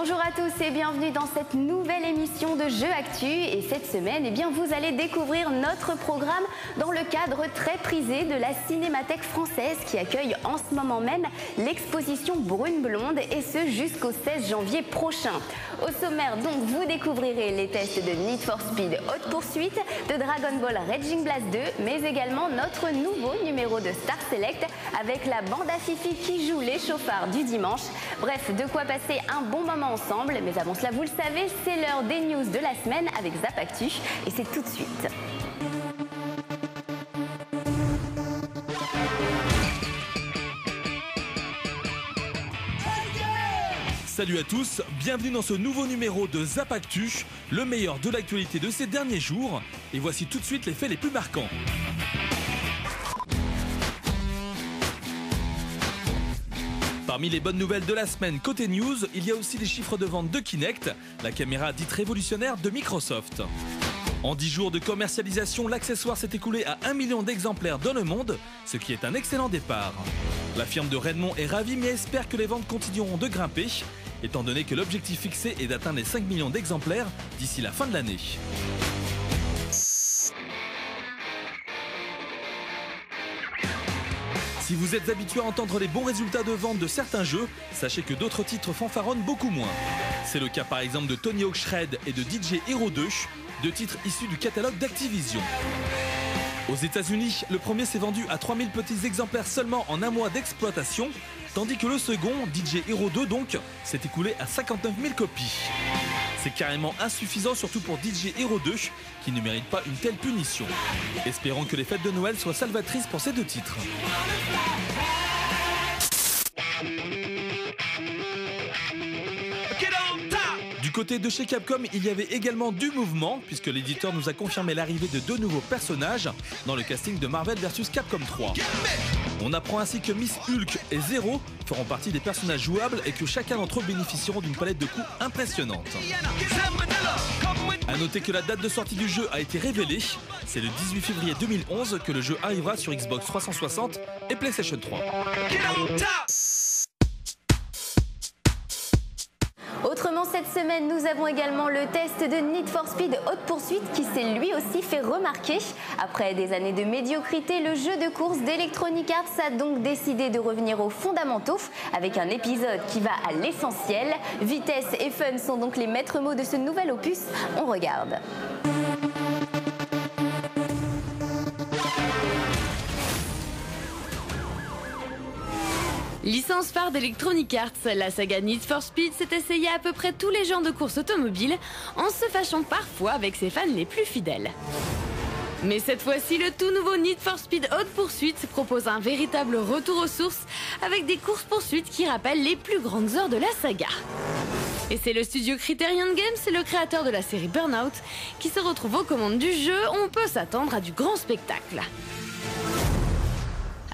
Bonjour à tous et bienvenue dans cette nouvelle émission de Jeux Actu. Et cette semaine, vous allez découvrir notre programme dans le cadre très prisé de la Cinémathèque française qui accueille en ce moment même l'exposition Brune Blonde et ce jusqu'au 16 janvier prochain. Au sommaire, donc, vous découvrirez les tests de Need for Speed Haute Poursuite, de Dragon Ball Raging Blast 2, mais également notre nouveau numéro de Star Select avec la bande à Fifi qui joue les chauffards du dimanche. Bref, de quoi passer un bon moment ensemble, mais avant cela, vous le savez, c'est l'heure des news de la semaine avec Zap Actu et c'est tout de suite. Salut à tous, bienvenue dans ce nouveau numéro de Zap Actu, le meilleur de l'actualité de ces derniers jours. Et voici tout de suite les faits les plus marquants. Parmi les bonnes nouvelles de la semaine côté news, il y a aussi les chiffres de vente de Kinect, la caméra dite révolutionnaire de Microsoft. En 10 jours de commercialisation, l'accessoire s'est écoulé à 1 million d'exemplaires dans le monde, ce qui est un excellent départ. La firme de Redmond est ravie mais espère que les ventes continueront de grimper, étant donné que l'objectif fixé est d'atteindre les 5 millions d'exemplaires d'ici la fin de l'année. Si vous êtes habitué à entendre les bons résultats de vente de certains jeux, sachez que d'autres titres fanfaronnent beaucoup moins. C'est le cas par exemple de Tony Hawk Shred et de DJ Hero 2, deux titres issus du catalogue d'Activision. Aux États-Unis, le premier s'est vendu à 3000 petits exemplaires seulement en un mois d'exploitation, tandis que le second, DJ Hero 2 donc, s'est écoulé à 59 000 copies. C'est carrément insuffisant, surtout pour DJ Hero 2, qui ne mérite pas une telle punition. Espérons que les fêtes de Noël soient salvatrices pour ces deux titres. Du côté de chez Capcom, il y avait également du mouvement, puisque l'éditeur nous a confirmé l'arrivée de deux nouveaux personnages dans le casting de Marvel vs Capcom 3. On apprend ainsi que Miss Hulk et Zero feront partie des personnages jouables et que chacun d'entre eux bénéficieront d'une palette de coups impressionnante. A noter que la date de sortie du jeu a été révélée, c'est le 18 février 2011 que le jeu arrivera sur Xbox 360 et PlayStation 3. Autrement, cette semaine, nous avons également le test de Need for Speed Haute Poursuite qui s'est lui aussi fait remarquer. Après des années de médiocrité, le jeu de course d'Electronic Arts a donc décidé de revenir aux fondamentaux avec un épisode qui va à l'essentiel. Vitesse et fun sont donc les maîtres mots de ce nouvel opus. On regarde. Licence phare d'Electronic Arts, la saga Need for Speed s'est essayée à peu près tous les genres de courses automobiles en se fâchant parfois avec ses fans les plus fidèles. Mais cette fois-ci, le tout nouveau Need for Speed Haute Poursuite propose un véritable retour aux sources avec des courses-poursuites qui rappellent les plus grandes heures de la saga. Et c'est le studio Criterion Games, le créateur de la série Burnout, qui se retrouve aux commandes du jeu. On peut s'attendre à du grand spectacle.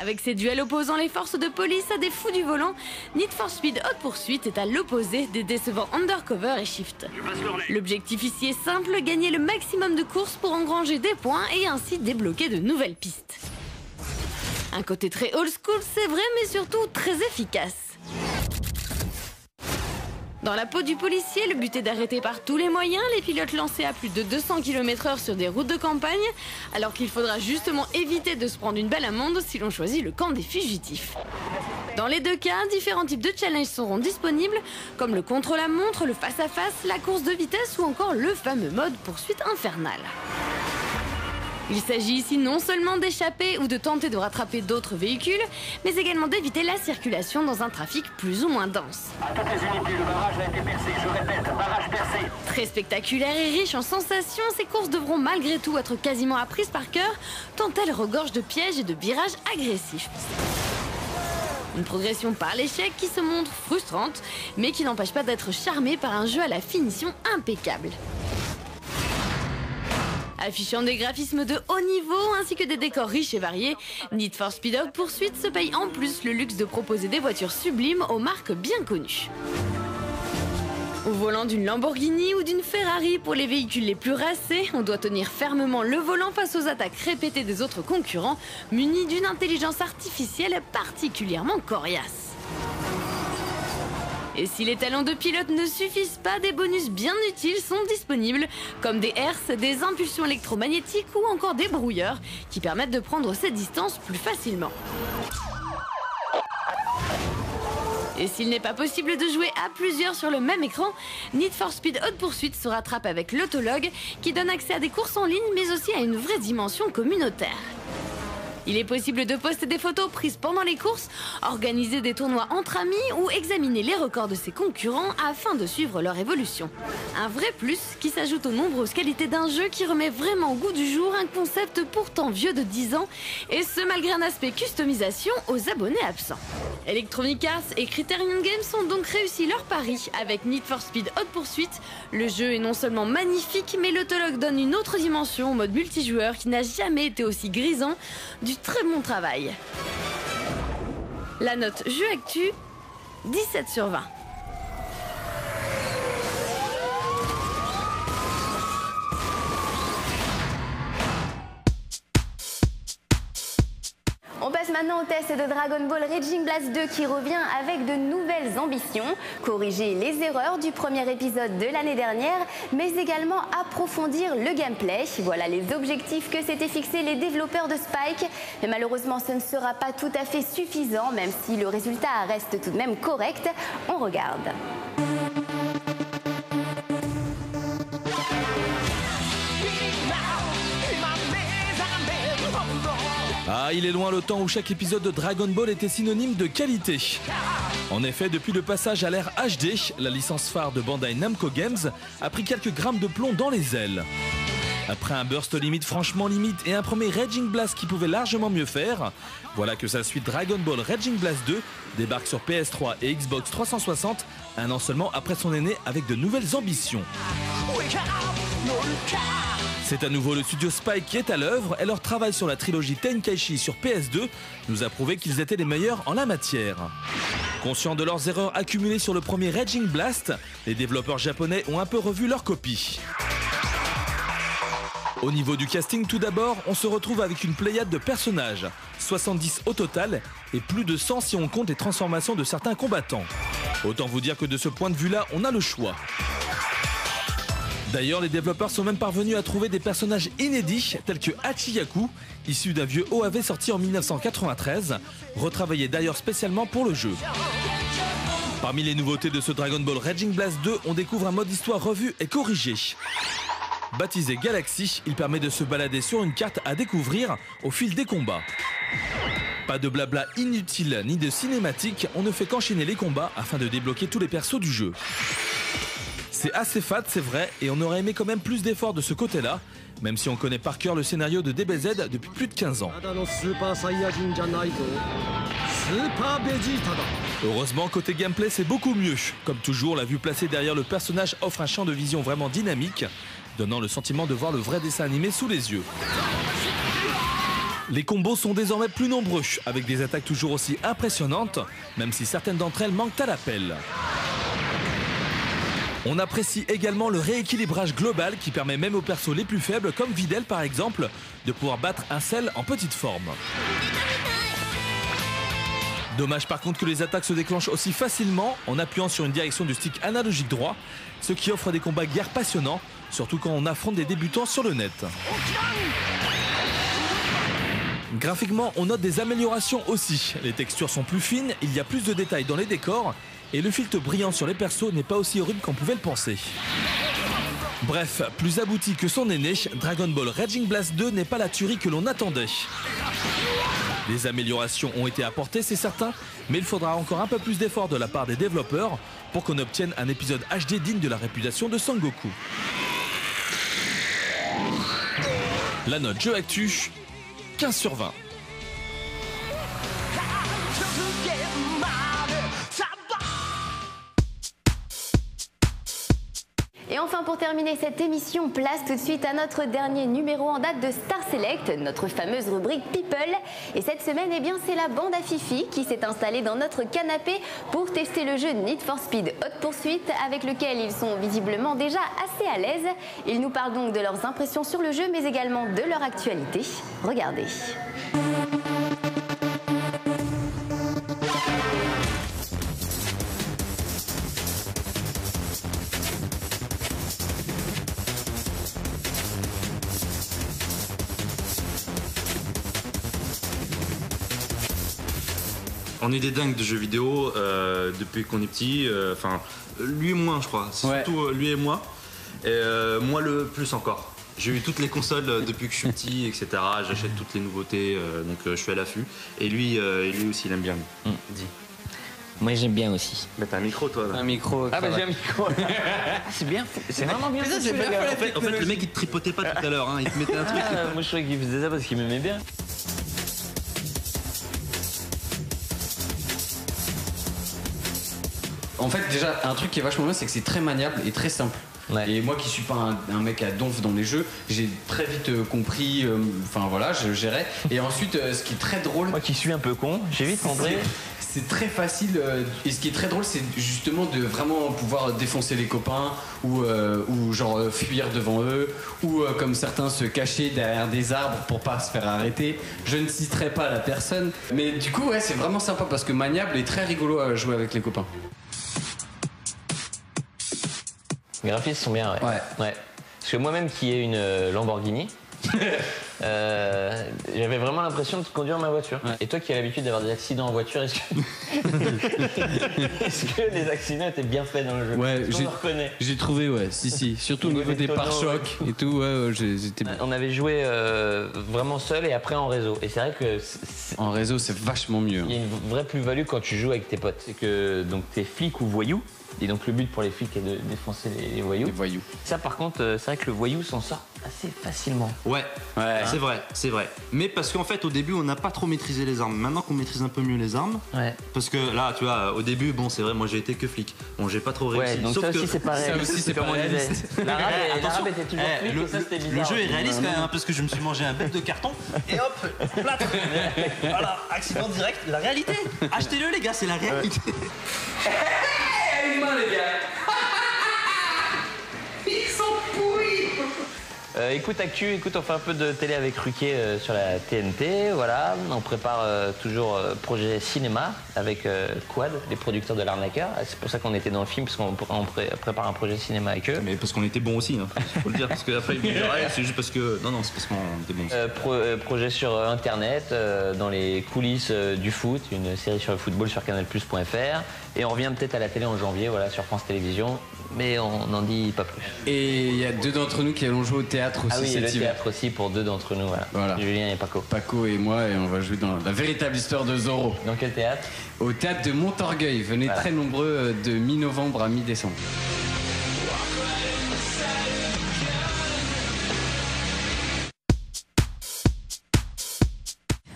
Avec ses duels opposant les forces de police à des fous du volant, Need for Speed Haute Poursuite est à l'opposé des décevants Undercover et Shift. L'objectif ici est simple, gagner le maximum de courses pour engranger des points et ainsi débloquer de nouvelles pistes. Un côté très old school, c'est vrai, mais surtout très efficace. Dans la peau du policier, le but est d'arrêter par tous les moyens les pilotes lancés à plus de 200 km/h sur des routes de campagne, alors qu'il faudra justement éviter de se prendre une belle amende si l'on choisit le camp des fugitifs. Dans les deux cas, différents types de challenges seront disponibles, comme le contre-la-montre, le face-à-face, la course de vitesse ou encore le fameux mode poursuite infernale. Il s'agit ici non seulement d'échapper ou de tenter de rattraper d'autres véhicules, mais également d'éviter la circulation dans un trafic plus ou moins dense. À toutes les unités, le barrage a été percé, je répète, barrage percé. Très spectaculaire et riche en sensations, ces courses devront malgré tout être quasiment apprises par cœur, tant elles regorgent de pièges et de virages agressifs. Une progression par l'échec qui se montre frustrante, mais qui n'empêche pas d'être charmée par un jeu à la finition impeccable. Affichant des graphismes de haut niveau ainsi que des décors riches et variés, Need for Speed Haute Poursuite se paye en plus le luxe de proposer des voitures sublimes aux marques bien connues. Au volant d'une Lamborghini ou d'une Ferrari pour les véhicules les plus racés, on doit tenir fermement le volant face aux attaques répétées des autres concurrents, munis d'une intelligence artificielle particulièrement coriace. Et si les talents de pilote ne suffisent pas, des bonus bien utiles sont disponibles, comme des hertz, des impulsions électromagnétiques ou encore des brouilleurs, qui permettent de prendre ces distances plus facilement. Et s'il n'est pas possible de jouer à plusieurs sur le même écran, Need for Speed Hot Pursuit se rattrape avec l'autologue qui donne accès à des courses en ligne mais aussi à une vraie dimension communautaire. Il est possible de poster des photos prises pendant les courses, organiser des tournois entre amis ou examiner les records de ses concurrents afin de suivre leur évolution. Un vrai plus qui s'ajoute aux nombreuses qualités d'un jeu qui remet vraiment au goût du jour un concept pourtant vieux de 10 ans, et ce malgré un aspect customisation aux abonnés absents. Electronic Arts et Criterion Games ont donc réussi leur pari avec Need for Speed Hot Pursuit. Le jeu est non seulement magnifique, mais l'autologue donne une autre dimension au mode multijoueur qui n'a jamais été aussi grisant. Du très bon travail. La note jeu actu, 17 sur 20. On passe maintenant au test de Dragon Ball Raging Blast 2 qui revient avec de nouvelles ambitions. Corriger les erreurs du premier épisode de l'année dernière, mais également approfondir le gameplay. Voilà les objectifs que s'étaient fixés les développeurs de Spike. Mais malheureusement, ce ne sera pas tout à fait suffisant, même si le résultat reste tout de même correct. On regarde. Ah, il est loin le temps où chaque épisode de Dragon Ball était synonyme de qualité. En effet, depuis le passage à l'ère HD, la licence phare de Bandai Namco Games a pris quelques grammes de plomb dans les ailes. Après un burst limite franchement limite et un premier Raging Blast qui pouvait largement mieux faire, voilà que sa suite Dragon Ball Raging Blast 2 débarque sur PS3 et Xbox 360 un an seulement après son aîné avec de nouvelles ambitions. C'est à nouveau le studio Spike qui est à l'œuvre et leur travail sur la trilogie Tenkaichi sur PS2 nous a prouvé qu'ils étaient les meilleurs en la matière. Conscients de leurs erreurs accumulées sur le premier Raging Blast, les développeurs japonais ont un peu revu leur copie. Au niveau du casting, tout d'abord, on se retrouve avec une pléiade de personnages, 70 au total, et plus de 100 si on compte les transformations de certains combattants. Autant vous dire que de ce point de vue-là, on a le choix. D'ailleurs, les développeurs sont même parvenus à trouver des personnages inédits, tels que Hachiyaku, issu d'un vieux OAV sorti en 1993, retravaillé d'ailleurs spécialement pour le jeu. Parmi les nouveautés de ce Dragon Ball Raging Blast 2, on découvre un mode histoire revu et corrigé. Baptisé Galaxy, il permet de se balader sur une carte à découvrir au fil des combats. Pas de blabla inutile ni de cinématique, on ne fait qu'enchaîner les combats afin de débloquer tous les persos du jeu. C'est assez fade, c'est vrai, et on aurait aimé quand même plus d'efforts de ce côté-là, même si on connaît par cœur le scénario de DBZ depuis plus de 15 ans. Heureusement, côté gameplay, c'est beaucoup mieux. Comme toujours, la vue placée derrière le personnage offre un champ de vision vraiment dynamique, donnant le sentiment de voir le vrai dessin animé sous les yeux. Les combos sont désormais plus nombreux, avec des attaques toujours aussi impressionnantes, même si certaines d'entre elles manquent à l'appel. On apprécie également le rééquilibrage global qui permet même aux persos les plus faibles, comme Videl par exemple, de pouvoir battre un Cell en petite forme. Dommage par contre que les attaques se déclenchent aussi facilement en appuyant sur une direction du stick analogique droit, ce qui offre des combats guerre passionnants, surtout quand on affronte des débutants sur le net. Graphiquement, on note des améliorations aussi. Les textures sont plus fines, il y a plus de détails dans les décors, et le filtre brillant sur les persos n'est pas aussi horrible qu'on pouvait le penser. Bref, plus abouti que son aîné, Dragon Ball Raging Blast 2 n'est pas la tuerie que l'on attendait. Des améliorations ont été apportées, c'est certain, mais il faudra encore un peu plus d'efforts de la part des développeurs pour qu'on obtienne un épisode HD digne de la réputation de Son Goku. La note jeu actu, 15 sur 20. Et enfin, pour terminer cette émission, place tout de suite à notre dernier numéro en date de Star Select, notre fameuse rubrique People. Et cette semaine, eh bien, c'est la bande à Fifi qui s'est installée dans notre canapé pour tester le jeu Need for Speed Hot Pursuit, avec lequel ils sont visiblement déjà assez à l'aise. Ils nous parlent donc de leurs impressions sur le jeu, mais également de leur actualité. Regardez. On est des dingues de jeux vidéo depuis qu'on est petit. Enfin, lui et moi, je crois. C'est surtout lui et moi. Et moi le plus encore. J'ai eu toutes les consoles depuis que je suis petit, etc. J'achète toutes les nouveautés, donc je suis à l'affût. Et lui aussi, il aime bien. Dis. Moi j'aime bien aussi. Bah t'as un micro toi là. Un micro. Ah bah j'ai un micro. C'est bien, c'est vraiment bien. Ça, en fait le mec il te tripotait pas tout à l'heure, hein. Il te mettait un truc. Moi je croyais qu'il faisait ça parce qu'il m'aimait bien. En fait déjà un truc qui est vachement bien, c'est que c'est très maniable et très simple. Et moi qui suis pas un mec à donf dans les jeux, j'ai très vite compris, enfin voilà, je gérais. Et ensuite ce qui est très drôle... Moi qui suis un peu con, j'ai vite compris. C'est très facile et ce qui est très drôle c'est justement de vraiment pouvoir défoncer les copains ou genre fuir devant eux ou comme certains se cacher derrière des arbres pour pas se faire arrêter. Je ne citerai pas la personne mais du coup ouais c'est vraiment sympa parce que maniable et très rigolo à jouer avec les copains. Les graphismes sont bien, ouais. Parce que moi-même qui ai une Lamborghini, j'avais vraiment l'impression de conduire ma voiture. Et toi qui as l'habitude d'avoir des accidents en voiture, est-ce que les accidents étaient bien faits dans le jeu? Ouais, j'ai trouvé, si. Surtout au niveau des pare-chocs et tout, On avait joué vraiment seul et après en réseau. Et c'est vrai que... En réseau, c'est vachement mieux. Il y a une vraie plus-value quand tu joues avec tes potes. C'est que donc t'es flic ou voyou. Et donc le but pour les flics est de défoncer les voyous. Les voyous. Ça par contre, c'est vrai que le voyou s'en sort assez facilement. Ouais. C'est vrai. Mais parce qu'en fait au début on n'a pas trop maîtrisé les armes. Maintenant qu'on maîtrise un peu mieux les armes, parce que là tu vois au début bon c'est vrai moi j'ai été que flic. Bon j'ai pas trop réussi. Donc sauf ça aussi c'est pas réaliste. Ça aussi c'est pas réaliste. L'arabe était toujours flic et ça c'était bizarre. Le jeu est réaliste quand même parce que je me suis mangé un bec de carton et hop plâtre. Voilà accident direct. La réalité. Achetez-le les gars c'est la réalité. Les gars. Ils sont pourris. Écoute on fait un peu de télé avec Ruquier sur la TNT, voilà. On prépare toujours projet cinéma avec Quad, les producteurs de l'Arnaqueur. C'est pour ça qu'on était dans le film, parce qu'on prépare un projet cinéma avec eux. Mais parce qu'on était bons aussi, hein, faut le dire, parce qu'après ils me disent c'est juste parce que... Non, c'est parce qu'on était bons. Projet sur Internet, dans les coulisses du foot, une série sur le football sur canalplus.fr. Et on revient peut-être à la télé en janvier, voilà, sur France Télévisions. Mais on n'en dit pas plus. Et il y a deux d'entre nous qui allons jouer au théâtre aussi cet hiver. Le théâtre aussi pour deux d'entre nous, voilà. Julien et Paco. Paco et moi, et on va jouer dans la véritable histoire de Zorro. Dans quel théâtre? Au théâtre de Montorgueil. Venez très nombreux de mi-novembre à mi-décembre.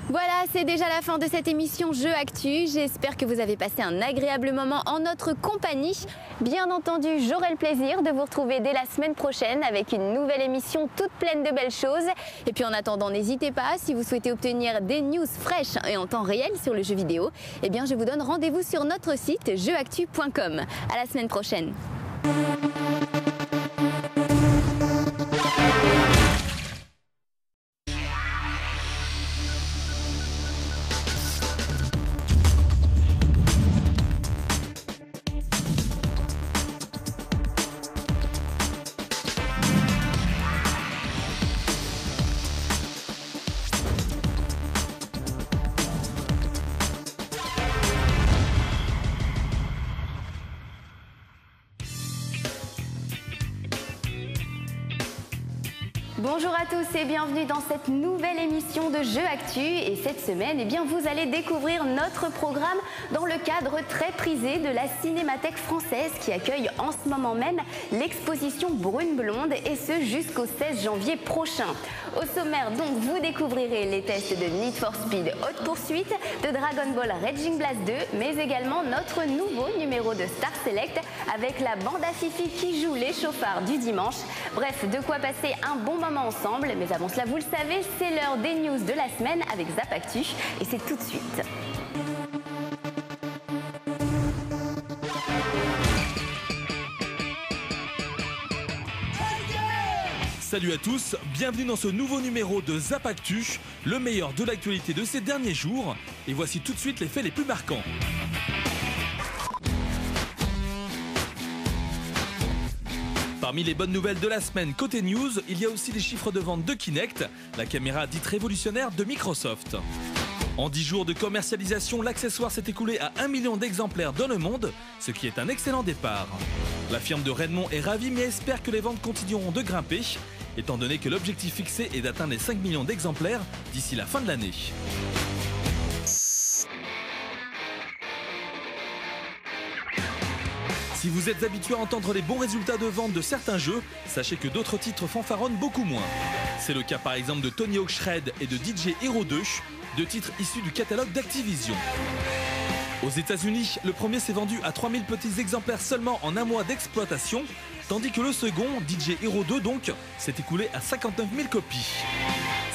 Voilà, c'est déjà la fin de cette émission Jeux Actu. J'espère que vous avez passé un agréable moment en notre compagnie. Bien entendu, j'aurai le plaisir de vous retrouver dès la semaine prochaine avec une nouvelle émission toute pleine de belles choses. Et puis en attendant, n'hésitez pas, si vous souhaitez obtenir des news fraîches et en temps réel sur le jeu vidéo, eh bien je vous donne rendez-vous sur notre site jeuxactu.com. À la semaine prochaine. Bonjour à tous et bienvenue dans cette nouvelle émission de Jeux Actu. Et cette semaine, eh bien, vous allez découvrir notre programme dans le cadre très prisé de la Cinémathèque française qui accueille en ce moment même l'exposition Brune Blonde et ce jusqu'au 16 janvier prochain. Au sommaire, donc, vous découvrirez les tests de Need for Speed Haute Poursuite, de Dragon Ball Raging Blast 2, mais également notre nouveau numéro de Star Select avec la bande à Fifi qui joue les chauffards du dimanche. Bref, de quoi passer un bon moment ensemble, mais avant cela, vous le savez, c'est l'heure des news de la semaine avec Zap Actu et c'est tout de suite. Salut à tous, bienvenue dans ce nouveau numéro de Zap Actu, le meilleur de l'actualité de ces derniers jours. Et voici tout de suite les faits les plus marquants. Parmi les bonnes nouvelles de la semaine côté news, il y a aussi les chiffres de vente de Kinect, la caméra dite révolutionnaire de Microsoft. En 10 jours de commercialisation, l'accessoire s'est écoulé à 1 million d'exemplaires dans le monde, ce qui est un excellent départ. La firme de Redmond est ravie mais espère que les ventes continueront de grimper, étant donné que l'objectif fixé est d'atteindre les 5 millions d'exemplaires d'ici la fin de l'année. Si vous êtes habitué à entendre les bons résultats de vente de certains jeux, sachez que d'autres titres fanfaronnent beaucoup moins. C'est le cas par exemple de Tony Hawk Shred et de DJ Hero 2, deux titres issus du catalogue d'Activision. Aux États-Unis, le premier s'est vendu à 3000 petits exemplaires seulement en un mois d'exploitation, tandis que le second, DJ Hero 2 donc, s'est écoulé à 59 000 copies.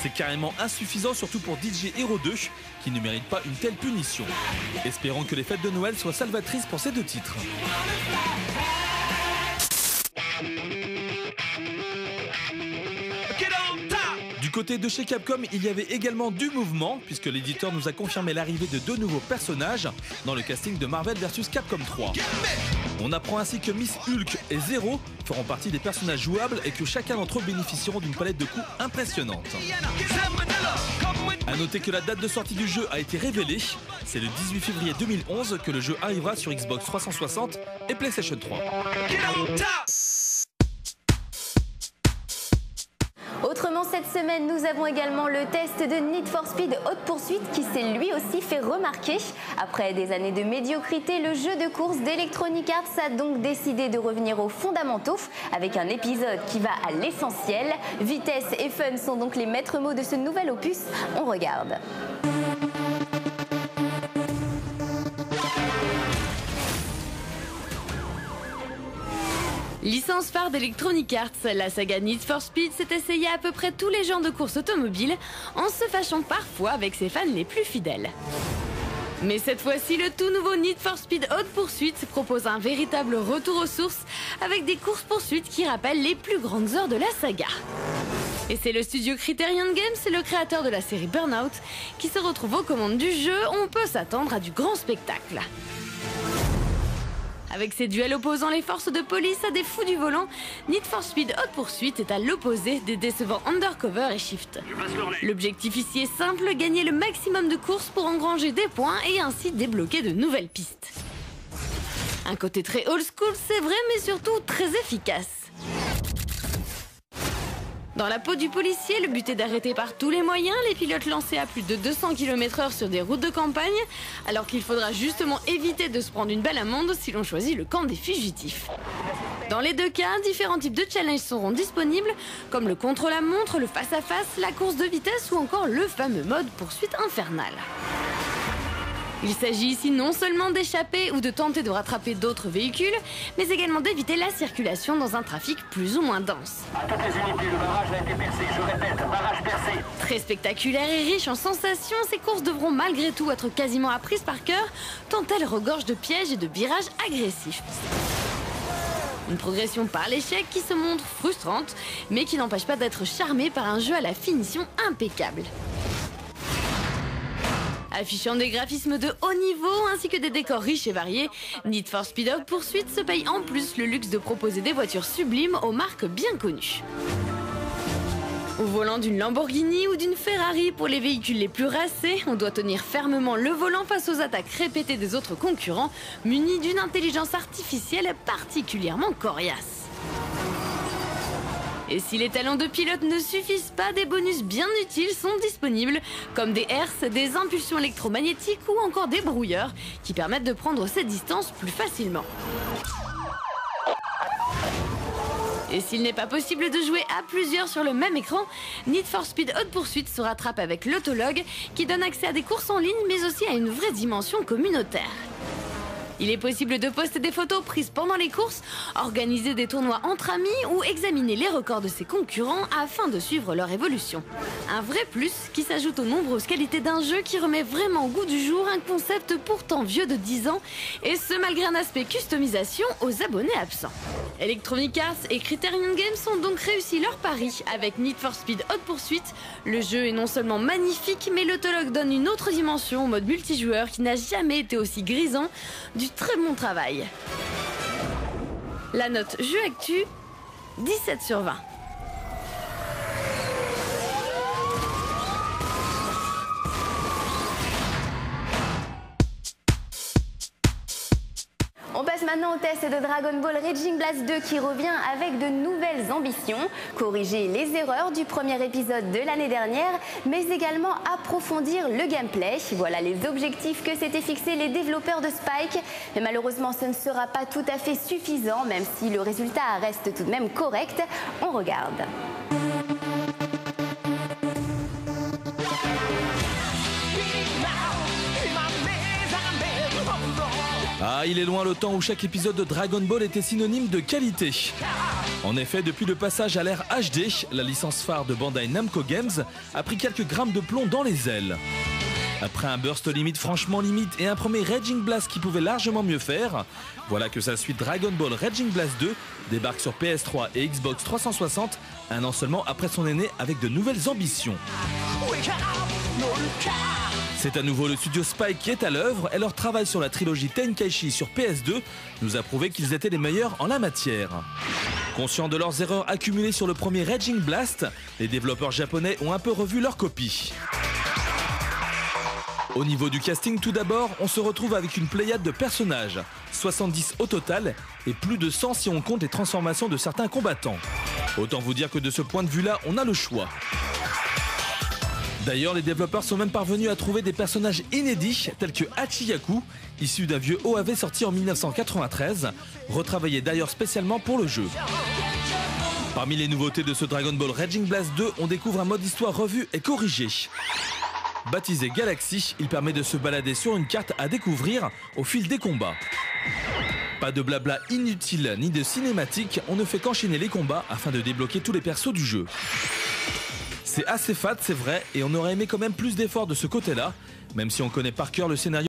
C'est carrément insuffisant, surtout pour DJ Hero 2, qui ne mérite pas une telle punition. Espérons que les fêtes de Noël soient salvatrices pour ces deux titres. Du côté de chez Capcom, il y avait également du mouvement, puisque l'éditeur nous a confirmé l'arrivée de deux nouveaux personnages dans le casting de Marvel vs Capcom 3. On apprend ainsi que Miss Hulk et Zero feront partie des personnages jouables et que chacun d'entre eux bénéficieront d'une palette de coups impressionnante. A noter que la date de sortie du jeu a été révélée, c'est le 18 février 2011 que le jeu arrivera sur Xbox 360 et PlayStation 3. Autrement, cette semaine, nous avons également le test de Need for Speed Haute Poursuite qui s'est lui aussi fait remarquer. Après des années de médiocrité, le jeu de course d'Electronic Arts a donc décidé de revenir aux fondamentaux avec un épisode qui va à l'essentiel. Vitesse et fun sont donc les maîtres mots de ce nouvel opus. On regarde. Licence phare d'Electronic Arts, la saga Need for Speed s'est essayée à peu près tous les genres de courses automobiles en se fâchant parfois avec ses fans les plus fidèles. Mais cette fois-ci, le tout nouveau Need for Speed Haute Poursuite propose un véritable retour aux sources avec des courses-poursuites qui rappellent les plus grandes heures de la saga. Et c'est le studio Criterion Games, le créateur de la série Burnout, qui se retrouve aux commandes du jeu. On peut s'attendre à du grand spectacle. Avec ses duels opposant les forces de police à des fous du volant, Need for Speed Haute Poursuite est à l'opposé des décevants Undercover et Shift. L'objectif ici est simple, gagner le maximum de courses pour engranger des points et ainsi débloquer de nouvelles pistes. Un côté très old school, c'est vrai, mais surtout très efficace. Dans la peau du policier, le but est d'arrêter par tous les moyens les pilotes lancés à plus de 200 km/h sur des routes de campagne, alors qu'il faudra justement éviter de se prendre une balle amende si l'on choisit le camp des fugitifs. Dans les deux cas, différents types de challenges seront disponibles, comme le contre-la-montre, le face-à-face, la course de vitesse ou encore le fameux mode poursuite infernale. Il s'agit ici non seulement d'échapper ou de tenter de rattraper d'autres véhicules, mais également d'éviter la circulation dans un trafic plus ou moins dense. À toutes les unités, le barrage a été percé. Je répète, barrage percé. Très spectaculaires et riches en sensations, ces courses devront malgré tout être quasiment apprises par cœur, tant elles regorgent de pièges et de virages agressifs. Une progression par l'échec qui se montre frustrante, mais qui n'empêche pas d'être charmée par un jeu à la finition impeccable. Affichant des graphismes de haut niveau ainsi que des décors riches et variés, Need for Speed Haute Poursuite se paye en plus le luxe de proposer des voitures sublimes aux marques bien connues. Au volant d'une Lamborghini ou d'une Ferrari pour les véhicules les plus racés, on doit tenir fermement le volant face aux attaques répétées des autres concurrents, munis d'une intelligence artificielle particulièrement coriace. Et si les talents de pilote ne suffisent pas, des bonus bien utiles sont disponibles, comme des herses, des impulsions électromagnétiques ou encore des brouilleurs, qui permettent de prendre ces distances plus facilement. Et s'il n'est pas possible de jouer à plusieurs sur le même écran, Need for Speed Haute Poursuite se rattrape avec l'autologue, qui donne accès à des courses en ligne, mais aussi à une vraie dimension communautaire. Il est possible de poster des photos prises pendant les courses, organiser des tournois entre amis ou examiner les records de ses concurrents afin de suivre leur évolution. Un vrai plus qui s'ajoute aux nombreuses qualités d'un jeu qui remet vraiment au goût du jour un concept pourtant vieux de 10 ans, et ce malgré un aspect customisation aux abonnés absents. Electronic Arts et Criterion Games ont donc réussi leur pari avec Need for Speed Haute Poursuite. Le jeu est non seulement magnifique, mais l'autologue donne une autre dimension au mode multijoueur qui n'a jamais été aussi grisant. Du très bon travail. La note jeu actu, 17 sur 20. maintenant au test de Dragon Ball Raging Blast 2 qui revient avec de nouvelles ambitions. Corriger les erreurs du premier épisode de l'année dernière, mais également approfondir le gameplay. Voilà les objectifs que s'étaient fixés les développeurs de Spike. Mais malheureusement, ce ne sera pas tout à fait suffisant, même si le résultat reste tout de même correct. On regarde. Ah, il est loin le temps où chaque épisode de Dragon Ball était synonyme de qualité. En effet, depuis le passage à l'ère HD, la licence phare de Bandai Namco Games a pris quelques grammes de plomb dans les ailes. Après un burst limite franchement limite et un premier Raging Blast qui pouvait largement mieux faire, voilà que sa suite Dragon Ball Raging Blast 2 débarque sur PS3 et Xbox 360 un an seulement après son aîné avec de nouvelles ambitions. C'est à nouveau le studio Spike qui est à l'œuvre et leur travail sur la trilogie Tenkaichi sur PS2 nous a prouvé qu'ils étaient les meilleurs en la matière. Conscients de leurs erreurs accumulées sur le premier Raging Blast, les développeurs japonais ont un peu revu leur copie. Au niveau du casting, tout d'abord, on se retrouve avec une pléiade de personnages, 70 au total, et plus de 100 si on compte les transformations de certains combattants. Autant vous dire que de ce point de vue-là, on a le choix. D'ailleurs, les développeurs sont même parvenus à trouver des personnages inédits tels que Hachiyaku, issu d'un vieux OAV sorti en 1993, retravaillé d'ailleurs spécialement pour le jeu. Parmi les nouveautés de ce Dragon Ball Raging Blast 2, on découvre un mode histoire revu et corrigé. Baptisé Galaxy, il permet de se balader sur une carte à découvrir au fil des combats. Pas de blabla inutile ni de cinématique, on ne fait qu'enchaîner les combats afin de débloquer tous les persos du jeu. C'est assez fade, c'est vrai, et on aurait aimé quand même plus d'efforts de ce côté-là, même si on connaît par cœur le scénario